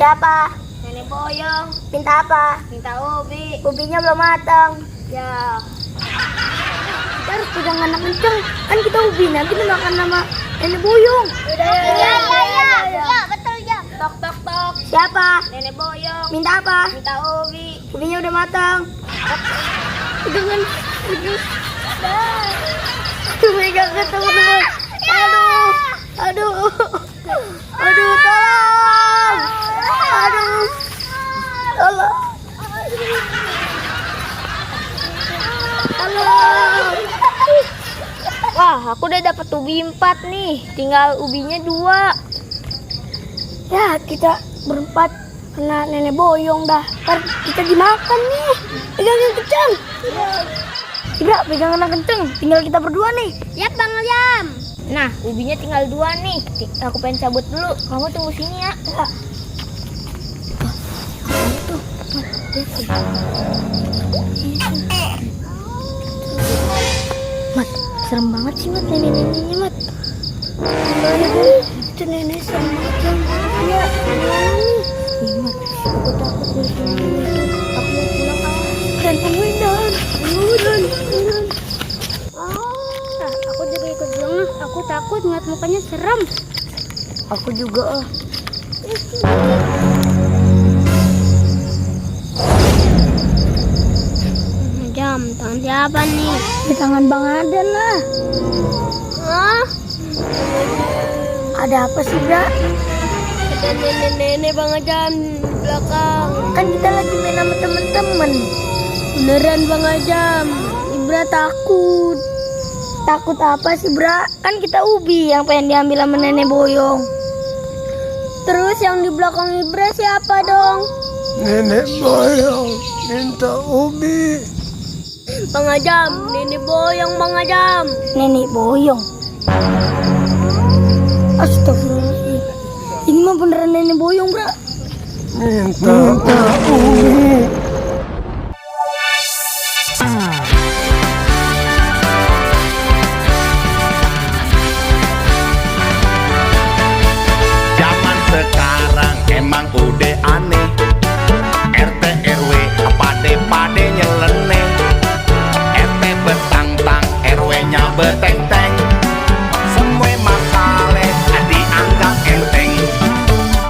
Siapa? Nenek Boyong. Minta apa? Minta ubi. Ubinya belum matang. Ya. Kita harus pegang anak kenceng. Kan kita ubi nanti dimakan sama nenek Boyong. Ya, betul ya. Tok tok tok. Siapa? Nenek Boyong. Minta apa? Minta ubi. Ubinya udah matang. Pegangan. Pegang ke teman-teman. Aduh. Aduh. Aduh, tolong. Aduh. Tolong. Tolong. Wah, aku udah dapat ubi 4 nih. Tinggal ubinya 2. Ya, kita berempat kena nenek Boyong dah. Ntar kita dimakan nih. Pegang yang kenceng. Ibra, pegang anak kenceng. Tinggal kita berdua nih. Yap, Bang Jam. Nah, ubinya tinggal 2 nih. Aku pengen cabut dulu. Kamu tunggu sini ya. Ya. Mat, serem banget sih Mat, nenek-neneknya Mat. Itu nenek serem banget. Ya, nih Mat, aku takut lihat nenek itu. Aku mau pulang Dan tungguin Dan. Aku juga ikut dong. Aku takut ngeliat mukanya serem. Aku juga Jam, tangan siapa nih? Di tangan Bang Aden lah. Hah? Ada apa sih, Bra? Ada nenek-nenek Bang Jam di belakang. Kan kita lagi main sama temen-temen. Beneran Bang Jam. Ibra takut. Takut apa sih, Bra? Kan kita ubi yang pengen diambil sama nenek Boyong. Terus yang di belakang Ibra siapa dong? Nenek Boyong minta ubi. Bang Jam, nenek Boyong Bang Jam. Nenek Boyong. Astagfirullahaladzim. Ini mah beneran nenek Boyong, Bra. Minta ubi. Zaman sekarang emang udah aneh. RT RW pade-pade nyeleneh. RT betang-tang, RW-nya beteng-teng. Semua masalah dianggap enteng.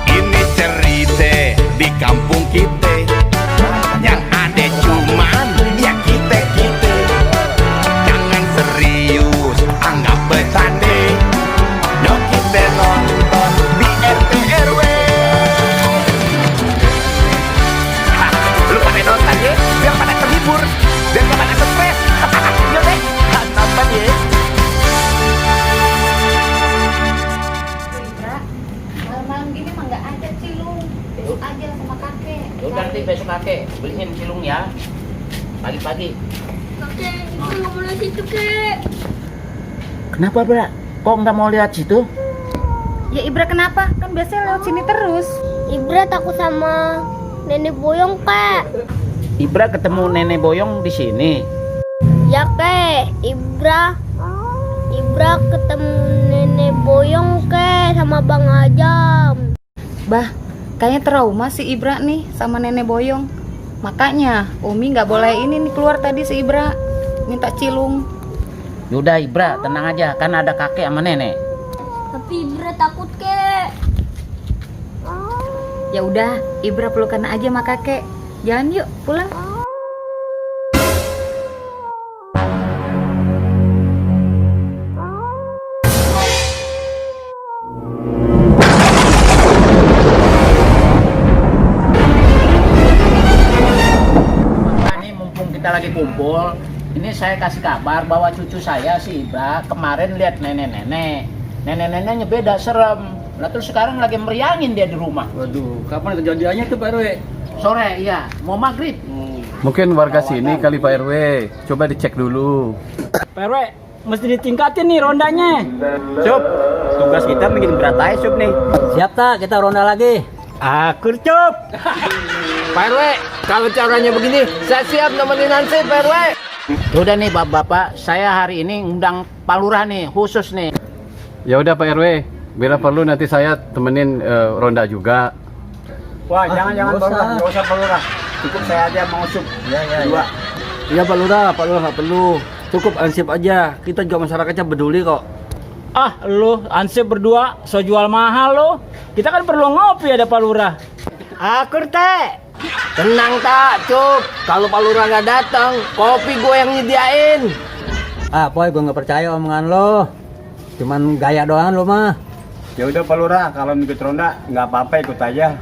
Ini cerita di kampung kita. Yang ada cuman ya kita-kita. Jangan serius, anggap bercanda. Yuk kita nonton di RT RW. Lu pada nonton ya, biar pada terhibur, biar gak pada stres. Yuk deh, nonton ya. Malam-malam gini mah nggak ada cilung. Besok aja sama kakek. Udah nanti besok kakek beliin cilung ya. Pagi-pagi. Kakek, kita nggak mau lihat situ kek. Kenapa, Bra? Kok nggak mau lihat situ? Ya Ibra kenapa? Kan biasanya lewat sini terus. Ibra takut sama nenek Boyong kek. Ibra ketemu nenek Boyong di sini. Ya kek, Ibra ketemu nenek Boyong kek sama Bang Ajam. Bah, kayaknya trauma si Ibra nih sama nenek Boyong. Makanya Umi nggak boleh ini nih keluar tadi si Ibra minta cilung. Yaudah Ibra, tenang aja, kan ada kakek sama nenek. Tapi Ibra takut kek. Ya udah, Ibra pelukan aja sama kakek. Jalan yuk, pulang. Nah, ini mumpung kita lagi kumpul, ini saya kasih kabar bahwa cucu saya si Ibra kemarin lihat nenek-nenek. Nenek-neneknya beda, serem. Lah terus sekarang lagi meriangin dia di rumah. Waduh, kapan kejadiannya tuh Pak RW? Sore, iya, mau maghrib. Mungkin warga sini kali Pak RW. Coba dicek dulu. Pak RW, mesti ditingkatin nih rondanya. Sup, tugas kita bikin berat aja Sup nih. Siap tak, kita ronda lagi. Akur Cup. Pak RW, kalau caranya begini, saya siap nemenin Nancy Pak RW. Udah nih bapak-bapak, saya hari ini undang Pak Lurah nih, khusus nih. Ya udah Pak RW, bila perlu nanti saya temenin ronda juga. Wah, jangan Pak Lurah, nggak usah Pak Lurah. Cukup saya aja mau sup. Dua. Iya Pak Lurah nggak perlu. Cukup ansip aja. Kita juga masyarakatnya peduli kok. Ah, lu ansip berdua so jual mahal lo. Kita kan perlu ngopi ada Pak Lurah. Akur teh. Tenang tak, Cup. Kalau Pak Lurah nggak datang, kopi gue yang nyediain. Ah, Poy, gue nggak percaya omongan lo. Cuman gaya doang lo mah. Ya udah Pak Lurah, kalau ikut ronda nggak apa-apa ikut aja.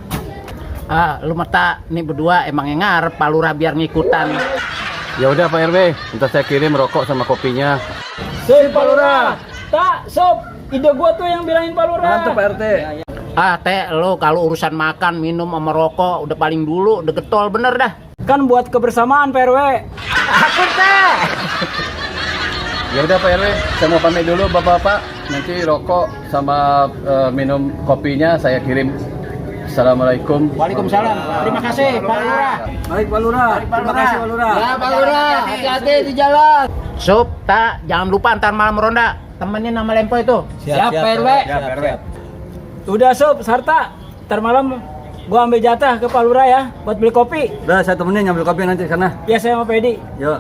Ah, lu mata nih berdua emang yang ngarep Pak Lurah biar ngikutan. Ya udah Pak RW, ntar saya kirim rokok sama kopinya. Sip Pak Lurah. Tak, sob. Ide gua tuh yang bilangin Pak Lurah. Mantap Pak RT. Ah, teh lu kalau urusan makan, minum sama rokok udah paling dulu, udah getol bener dah. Kan buat kebersamaan Pak RW. Aku teh. Ya udah Pak RW, saya mau pamit dulu Bapak-bapak. Nanti rokok sama minum kopinya saya kirim. Assalamualaikum. Waalaikumsalam. Terima kasih Pak Lurah. Baik Pak Lurah. Terima kasih Pak Lurah. Ya Pak Lurah, hati-hati di jalan. Sup, tak jangan lupa ntar malam ronda temenin nama Lempo itu. Siap Pak RW. Udah sob, Sarta. Ntar malam gua ambil jatah ke Pak Lurah ya buat beli kopi. Udah saya temenin ngambil kopi nanti sana. Ya saya sama Pedi. Yuk.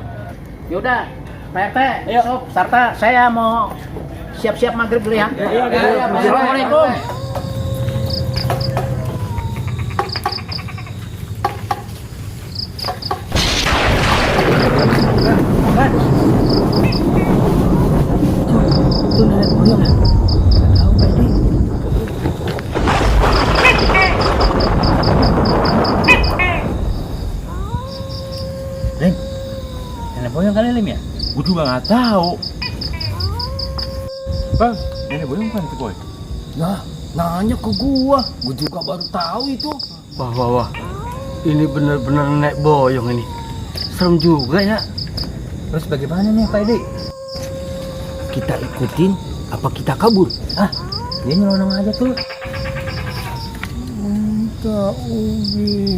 Yaudah, Pak RT, Sup, Sarta, saya mau siap-siap maghrib dulu ya. Iya. Assalamualaikum. Itu nenek boyong ya? Nggak tahu Pak Edi. Lim, nenek boyong kali Lim ya? Gue juga nggak tahu. Bang, nenek boyong kan itu boy? Nah, nanya ke gua juga baru tahu itu. Wah. Ini bener-bener nenek boyong ini. Serem juga ya. Terus bagaimana nih Pak Edi? Kita ikutin apa kita kabur? Ah, dia nyelonong aja tuh. Minta ubi.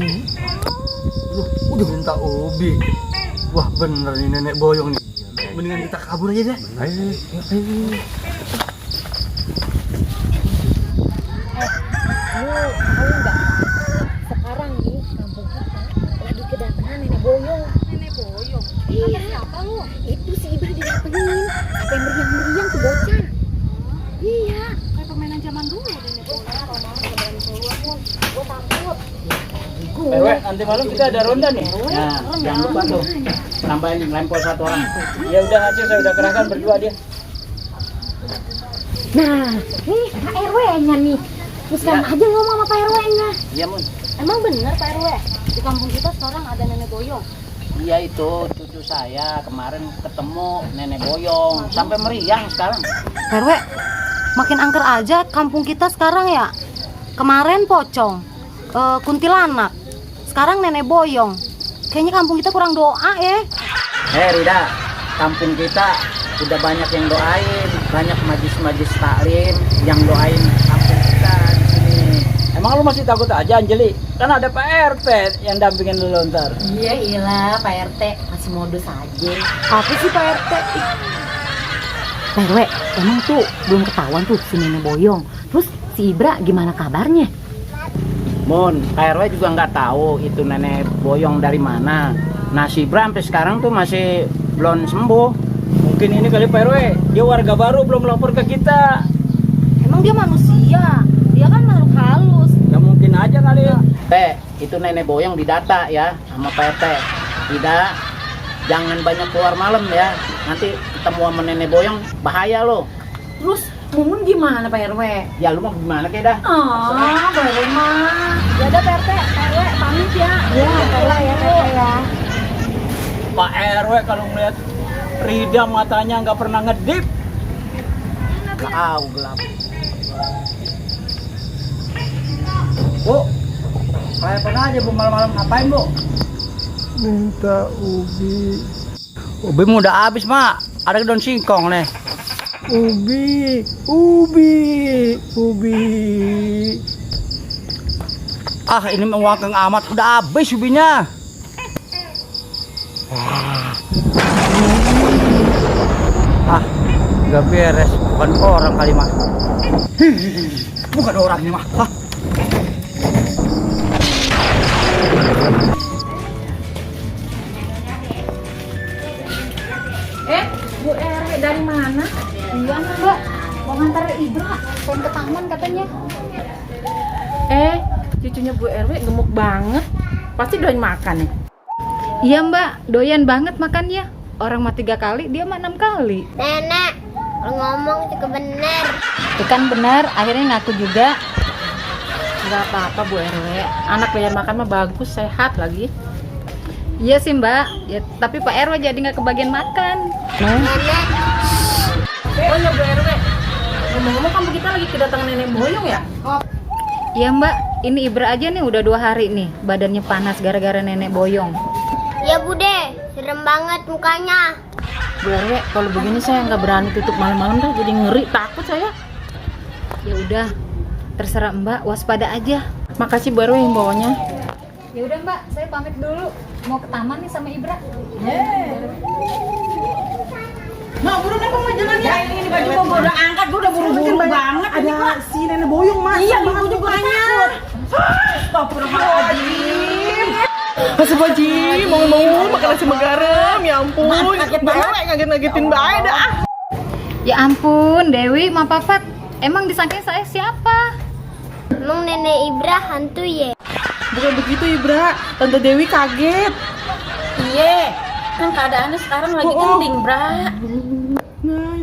Udah minta ubi. Wah bener nih nenek boyong nih. Mendingan kita kabur aja deh. Ayo. Lu tahu nggak? Sekarang nih kampung kita lagi kedatangan nenek boyong. Nenek boyong? Iya. Siapa lu? Itu si Ibra didatengin. Sampai meriang-meriang tuh bocah. Iya. Kayak permainan zaman dulu nenek boyong. Roman nggak berani keluar pun. Gua takut. RW, nanti malam kita ada ronda nih. Nah, jangan lupa tuh tambahin Lempo satu orang. Ya udah hasil saya udah kerahkan berdua dia. Nah, nih Pak RW-nya nih. Teruskan aja ngomong sama Pak RW-nya. Iya, Mun. Emang bener Pak RW? Di kampung kita sekarang ada nenek boyong. Iya itu cucu saya kemarin ketemu nenek boyong sampai meriang sekarang. RW, makin angker aja kampung kita sekarang ya. Kemarin pocong, kuntilanak, sekarang nenek boyong. Kayaknya kampung kita kurang doa ya. Rida, kampung kita udah banyak yang doain, banyak majlis-majlis taklim yang doain kampung kita di sini. Emang lu masih takut aja Anjeli? Kan ada Pak RT yang dampingin lu ntar. Iya iyalah Pak RT masih modus aja. Apa sih Pak RT? Pak RW, emang tuh belum ketahuan tuh si nenek boyong. Terus si Ibra gimana kabarnya? Mun, Pak RW juga nggak tahu itu nenek boyong dari mana. Nah, si Ibra sampai sekarang tuh masih belum sembuh. Mungkin ini kali Pak RW, dia warga baru belum lapor ke kita. Emang dia manusia? Dia kan makhluk halus. Ya mungkin aja kali ya. Itu nenek boyong didata ya sama Pak RT. Tidak, jangan banyak keluar malam ya. Nanti ketemu sama nenek boyong bahaya loh. Terus Mumun gimana Pak RW? Ya lu mau gimana kayak dah? Baru mah. Ya udah Pak RT, Pak RW pamit ya. Iya, Pak RW ya, Pak RW ya. Pak RW kalau ngeliat Rida matanya nggak pernah ngedip. Kau gelap. Bu, kayak pernah aja Bu malam-malam ngapain Bu? Minta ubi. Ubi mu udah habis Mak, ada daun singkong nih. Ubi. Ah ini mewangkang amat, udah habis ubinya. Ah, nggak beres, bukan orang kali Mak. Bukan orang ini Mak. Hah? Bu RW dari mana? Iya nih Mbak, mau ngantar Ibra, pengen ke taman katanya. Cucunya Bu RW gemuk banget. Pasti doain makan nih. Iya Mbak, doyan banget makannya. Orang mah 3 kali, dia mah 6 kali. Nenek, lu ngomong juga bener. Itu kan benar, akhirnya ngaku juga. Nggak apa-apa Bu RW. Anak doyan makan mah bagus, sehat lagi. Iya sih Mbak, ya, tapi Pak RW jadi nggak kebagian makan. Nenek, Oh iya Bu RW. Ngomong-ngomong kamu kita lagi kedatangan nenek boyong ya? Iya Mbak, ini Ibra aja nih udah 2 hari nih, badannya panas gara-gara nenek boyong. ya Bude, serem banget mukanya. Bu RW, kalau begini saya nggak berani tutup malam-malam dah, jadi ngeri, takut saya. Ya udah, terserah Mbak, waspada aja. Makasih Bu RW himbauannya. Ya udah Mbak, saya pamit dulu. Mau ke taman nih sama Ibra. Nah, buru deh mau jalan ya. Ini baju gua udah angkat, gua udah buru-buru banget. Ada si nenek boyong mas. Iya, gua juga banyak. Astagfirullahaladzim. Astagfirullahaladzim, mau makan nasi garam, ya ampun. Kaget banget, ngagetin bae dah. Ya ampun, Dewi, Ma Papat. Emang disangka saya siapa? Emang nenek Ibra hantu ya? Bukan begitu Ibra, Tante Dewi kaget. Iya, kan keadaannya sekarang lagi genting, Bra.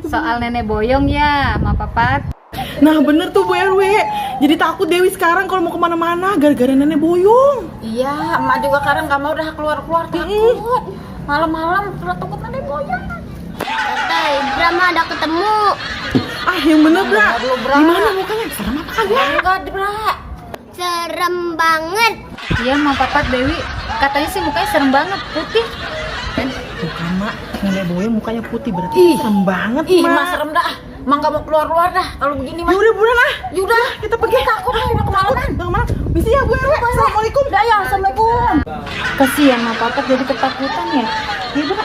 Soal nenek boyong ya, Ma Papat. Nah bener tuh Bu RW. Jadi takut Dewi sekarang kalau mau kemana-mana gara-gara nenek boyong. Iya, emak juga kadang gak mau udah keluar-keluar, takut. Malam-malam udah takut nenek boyong. Tante Ibra mah ada ketemu. Ah yang bener Bra. Gimana mukanya? Serem apa kagak? Enggak, Bra. Serem banget. Iya, Ma Papat, Dewi. Katanya sih mukanya serem banget, putih. Bukan mak, nenek boyong mukanya putih berarti serem banget Ih, mak. Mas serem dah. Emang gak mau keluar-keluar dah kalau begini mah. Yaudah buruan ah. Yaudah, Kita pergi. takut dah udah kemalaman. Udah kemana? Misi ya Bu RW. Assalamualaikum. Dah ya, assalamualaikum. Kasihan Ma Papat jadi ketakutan ya. Iya, Bra.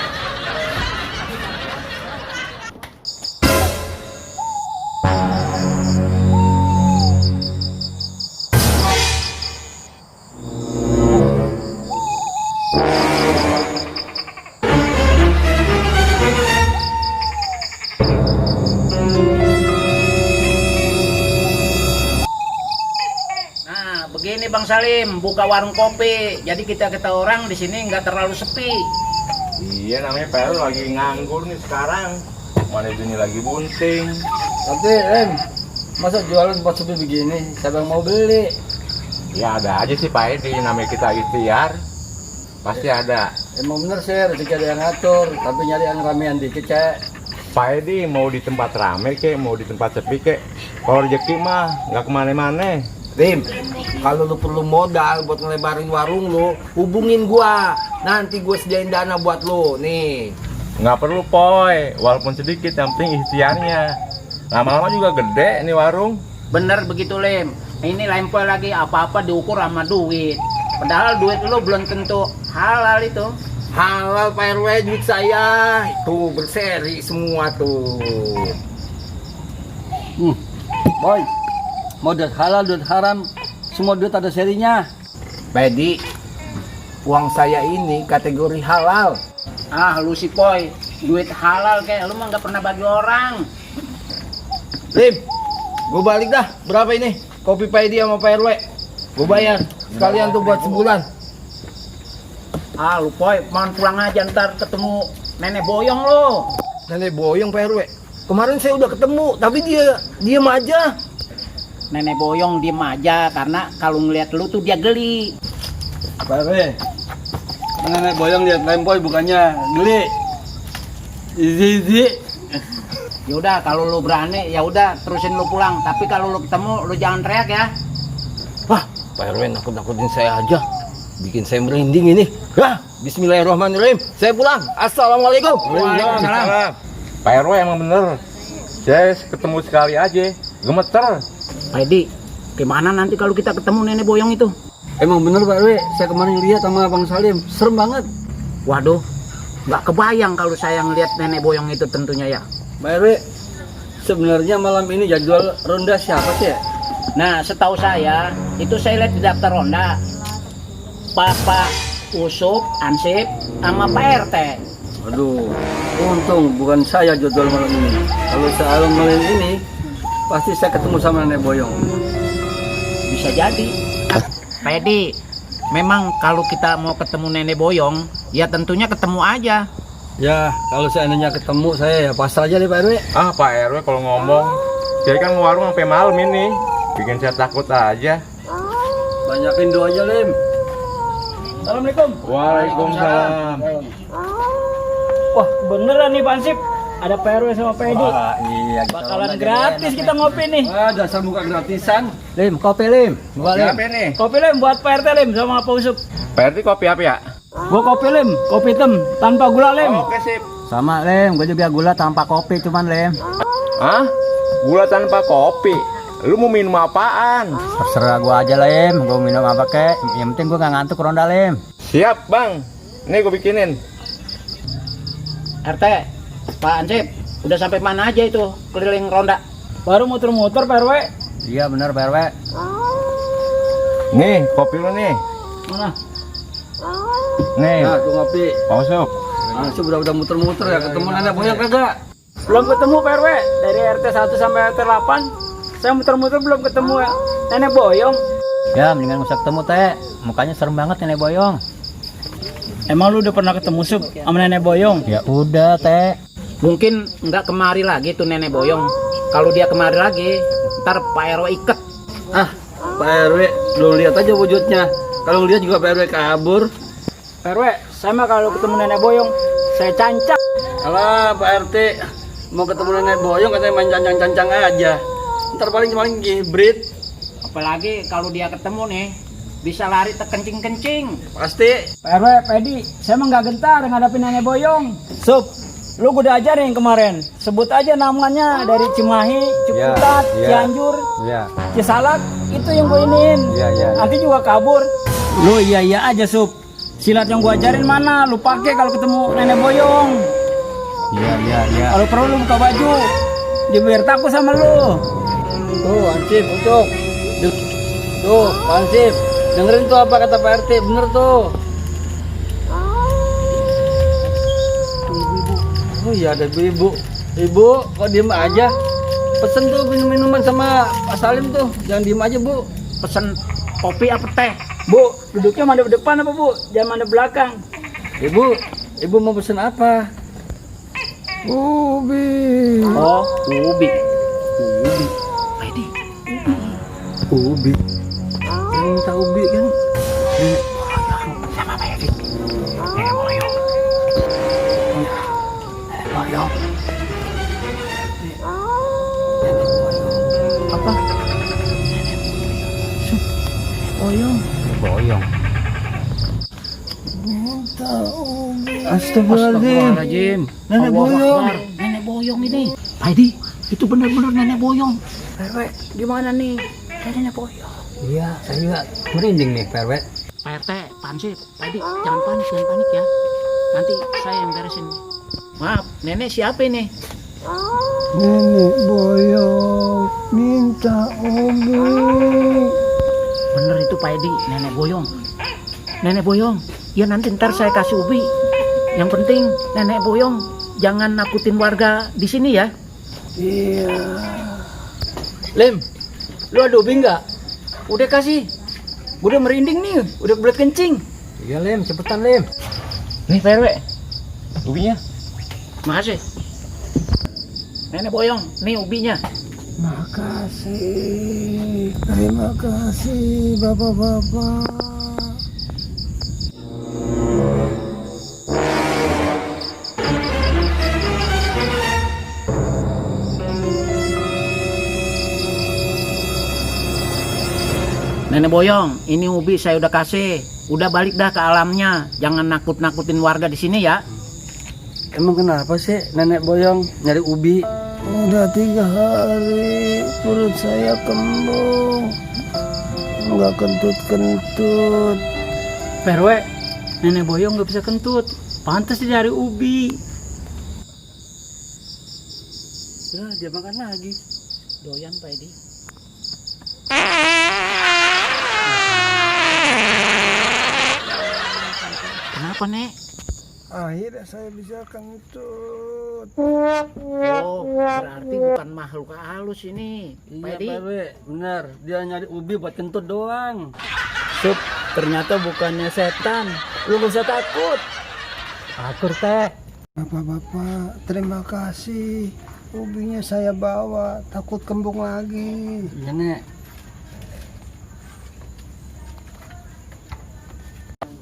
Nah, begini Bang Salim, buka warung kopi. Jadi kita orang di sini nggak terlalu sepi. Iya, namanya Pak RW lagi nganggur nih sekarang. Mana dunia lagi bunting. Tapi masa jualan tempat sepi begini, siapa yang mau beli? Ya ada aja sih Pak Edi, namanya kita ikhtiar. Pasti ada. Emang bener sih, rezeki ada yang ngatur, tapi nyari yang ramean dikit cek. Pak Edi mau di tempat rame kek, mau di tempat sepi kek. Kalau rezeki mah nggak kemana-mana. Rim, kalau lu perlu modal buat ngelebarin warung lu, hubungin gua. Nanti gua sediain dana buat lu, nih. Nggak perlu Poy, walaupun sedikit yang penting ikhtiarnya. Lama-lama juga gede nih warung. Bener begitu Lim. Ini lempel lagi apa-apa diukur sama duit. Padahal duit lu belum tentu halal itu. Halal Pak RW, duit saya. Tuh, berseri semua tuh. Boy, mau duit halal, duit haram, semua duit ada serinya. Pedi, uang saya ini kategori halal. Ah, lu si Poy, duit halal kayak lu mah nggak pernah bagi orang. Lim, gue balik dah. Berapa ini? Kopi Pak Edi sama Pak RW. Gue bayar. Sekalian tuh buat sebulan. Ah, lu Poy, mau pulang aja ntar ketemu nenek boyong lu. Nenek boyong Pak RW. Kemarin saya udah ketemu, tapi dia diem aja. Nenek boyong diem aja karena kalau ngeliat lu tuh dia geli. Pak RW, nenek boyong lihat lempoy bukannya geli. Izi. Yaudah, kalau lu berani ya udah terusin lu pulang. Tapi kalau lu ketemu lu jangan teriak ya. Wah, Pak RW nakut-nakutin saya aja. Bikin saya merinding ini. Wah, bismillahirrahmanirrahim. Saya pulang. Assalamualaikum. Waalaikumsalam. Pak RW emang bener. Saya ketemu sekali aja, gemeter. Pak Edi, gimana nanti kalau kita ketemu nenek boyong itu? Emang bener Pak RW, saya kemarin lihat sama Bang Salim. Serem banget. Waduh, nggak kebayang kalau saya ngeliat nenek boyong itu tentunya ya. Pak RW, sebenarnya malam ini jadwal ronda siapa sih ya? Nah, setahu saya, itu saya lihat di daftar ronda. Bapak Usup, Ansip, sama Pak RT. Aduh, untung bukan saya jadwal malam ini. Kalau saya malam ini, pasti saya ketemu sama nenek Boyong. Bisa jadi. Pak Edi, memang kalau kita mau ketemu nenek Boyong, ya tentunya ketemu aja. Ya, kalau seandainya ketemu saya ya pasrah aja deh Pak RW. Ah, Pak RW kalau ngomong, saya kan warung sampai malam ini. Bikin saya takut aja. Banyakin doanya, Lim. Assalamualaikum. Waalaikumsalam. Wah, beneran nih Pak Ansip. Ada Pak RW sama Pak Edi. Wah, iya. Bakalan gratis kita ngopi nih. Wah, dasar muka gratisan. Lim, kopi Lim. Gua Lim. Siapa nih? Kopi Lim buat Pak RT Lim sama Pak Usup. Pak RT kopi apa ya? Gua kopi Lim, kopi hitam tanpa gula Lim. Oke, sip. Sama Lim, gua juga gula tanpa kopi cuman Lim. Hah? Gula tanpa kopi? Lu mau minum apaan? Terserah gua aja Lim, gua minum apa kek. Yang penting gua gak ngantuk ronda Lim. Siap, Bang. Nih gua bikinin. RT, Pak Ansip, udah sampai mana aja itu keliling ronda? Baru muter-muter Pak RW. Iya benar Pak RW. Nih, kopi lu nih. Mana? Nih, Nah, gua ngopi. Pak Usup. Langsung udah muter-muter ya ketemu nenek Boyong kagak? Belum ketemu Pak RW. Dari RT 1 sampai RT 8. Saya muter-muter belum ketemu ya. Nenek Boyong. Ya, mendingan usah ketemu teh. Mukanya serem banget nenek Boyong. Emang lu udah pernah ketemu Sup sama Nenek Boyong? Ya udah teh. Mungkin nggak kemari lagi tuh nenek Boyong. Kalau dia kemari lagi, ntar Pak RW iket. Ah, Pak RW belum lihat aja wujudnya. Kalau lihat juga Pak RW kabur. Pak RW, saya mah kalau ketemu Nenek Boyong, saya cancak. Alah, Pak RT mau ketemu nenek Boyong katanya main cancang-cancang aja. Ntar paling gibrit. Apalagi kalau dia ketemu nih, bisa lari terkencing-kencing. Pasti. Pak RW, Pak Edi, saya mah nggak gentar ngadapin Nenek Boyong. Sup, lu udah ajarin kemarin. Sebut aja namanya dari Cimahi, Ciputat, Cianjur, Cisalak. Itu yang gue iniin. Nanti juga kabur. Lu iya aja Sup. Silat yang gue ajarin mana? Lu pakai kalau ketemu Nenek Boyong. Iya. Kalau perlu lu buka baju. Dia biar takut sama lu. Tuh, Ansip, untuk. Tuh, Ansip. Dengerin tuh apa kata Pak RT, bener tuh. Oh iya ada ibu. Ibu, kok diem aja? Pesen tuh minum-minuman sama Pak Salim tuh. Jangan diem aja, Bu. Pesen kopi apa teh? Bu, duduknya madep depan apa Bu? Jangan madep belakang. Ibu mau pesen apa? Ubi. Oh, ubi. Pak Edi, Ubi. Minta ubi kan? sama Pak Edi. Nenek Boyong. Apa? Boyong. Astagfirullahaladzim. Nenek Boyong. Nenek Boyong ini. Pak Edi, itu benar-benar Nenek Boyong. RW, gimana nih? Kayak Nenek Boyong. Iya, saya juga merinding nih, Pak RW. Pak RT, Pak Ansip, Pak Edi, jangan panik ya. Nanti saya yang beresin. Maaf, nenek siapa ini? Nenek Boyong minta ubi. Bener itu Pak Edi, Nenek Boyong. Nenek Boyong, ya nanti ntar saya kasih ubi. Yang penting Nenek Boyong jangan nakutin warga di sini ya. Iya. Lim, lu ada ubi nggak? Udah kasih. Gue udah merinding nih, udah belet kencing. Iya Lim, cepetan Lim. Nih Pak RW, ubinya. Makasih. Nenek Boyong, nih ubinya. Makasih, terima kasih bapak-bapak. Nenek Boyong, ini ubi saya udah kasih. Udah balik dah ke alamnya. Jangan nakut-nakutin warga di sini ya. Emang kenapa sih Nenek Boyong nyari ubi? Udah 3 hari perut saya kembung, nggak kentut-kentut. Pak RW, Nenek Boyong nggak bisa kentut. Pantas dia nyari ubi. Ya, dia makan lagi. Doyan Pak Edi. Kenapa Nek? Akhirnya saya bisa kentut. Oh, berarti bukan makhluk halus ini. Iya, Pak Edi. Pak RW, bener. Dia nyari ubi buat kentut doang. Sup, ternyata bukannya setan. Lu gak usah takut. Akur teh. Bapak-bapak, terima kasih. Ubinya saya bawa, takut kembung lagi. Iya, Nek.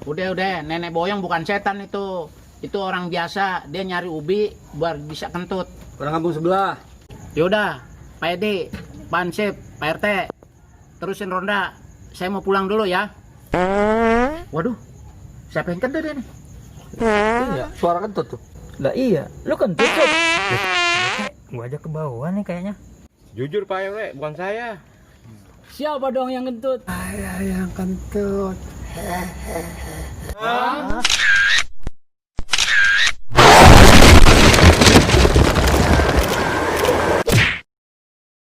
Udah, nenek boyong bukan setan itu. Itu orang biasa, dia nyari ubi biar bisa kentut. Orang kampung sebelah. Yaudah, Pak Edi, Pak Ansip, Pak RT, terusin ronda. Saya mau pulang dulu ya. Waduh, siapa yang kentut ini? Iya, suara kentut tuh. Lah iya, lu kentut Sup. Gua aja ke bawah nih kayaknya. Jujur Pak RW, bukan saya. Siapa dong yang kentut? Saya yang kentut.